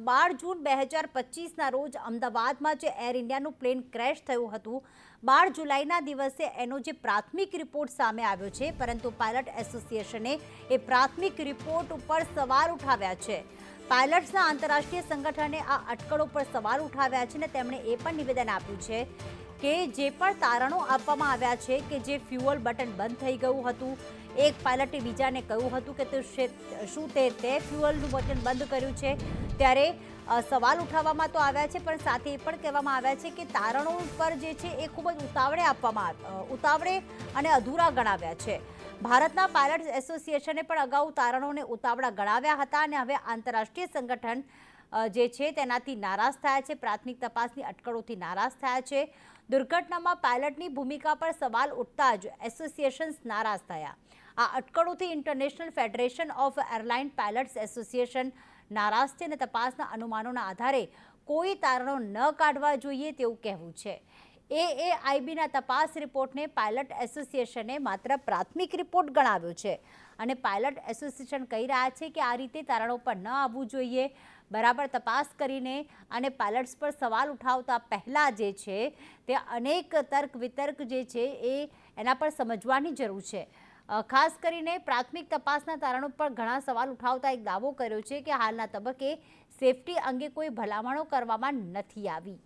12 જૂન 2025ના રોજ અમદાવાદમાં જે એર ઇન્ડિયાનું પ્લેન ક્રેશ થયું હતું, 12 જુલાઈના દિવસે એનો જે પ્રાથમિક રિપોર્ટ સામે આવ્યો છે, પરંતુ પાયલટ એસોસિએશને એ પ્રાથમિક રિપોર્ટ ઉપર સવાલ ઉઠાવ્યા છે। પાયલટ્સના આંતરરાષ્ટ્રીય સંગઠને આ અટકળો પર સવાલ ઉઠાવ્યા છે અને તેમણે એ પણ નિવેદન આપ્યું છે કે જે પણ તારણો આપવામાં આવ્યા છે કે જે ફ્યુઅલ બટન બંધ થઈ ગયું હતું, એક પાયલટે બીજાને કહ્યું હતું કે શું તે ફ્યુઅલનું બટન બંધ કર્યું છે, ત્યારે સવાલ ઉઠાવવામાં તો આવ્યા છે, પણ સાથે એ પણ કહેવામાં આવ્યા છે કે તારણો પર જે છે એ ખૂબ જ ઉતાવળે અને અધૂરા ગણાવ્યા છે। ભારતના પાયલટ એસોસિએશને પણ અગાઉ તારણોને ઉતાવળા ગણાવ્યા હતા અને હવે આંતરરાષ્ટ્રીય સંગઠન જે છે તેનાથી નારાજ થયા છે, પ્રાથમિક તપાસની અટકળોથી નારાજ થયા છે। દુર્ઘટનામાં પાયલટની ભૂમિકા પર સવાલ ઉઠતા જ એસોસિએશન્સ નારાજ થયા। આ અટકળોથી international federation of airline pilots association નારાજ છે અને તપાસના અનુમાનોના આધારે કોઈ તારણો ન કાઢવા જોઈએ તેવું કહેવું છે। એએઆઈબીના તપાસ રિપોર્ટને પાયલટ એસોસિએશને માત્ર પ્રાથમિક રિપોર્ટ ગણાવ્યો છે અને પાયલટ એસોસિએશન કહી રહ્યા છે કે આ રીતે તારણો પર ન આવવું જોઈએ, બરાબર તપાસ કરીને અને પાયલટ્સ પર સવાલ ઉઠાવતા પહેલાં જે છે તે અનેક તર્ક વિતર્ક જે છે એના પર સમજવાની જરૂર છે। ખાસ કરીને પ્રાથમિક તપાસના તારણો પર ઘણા સવાલ ઉઠાવતા એક દાવો કર્યો છે કે હાલના તબક્કે સેફટી અંગે કોઈ ભલામણો કરવામાં નથી આવી।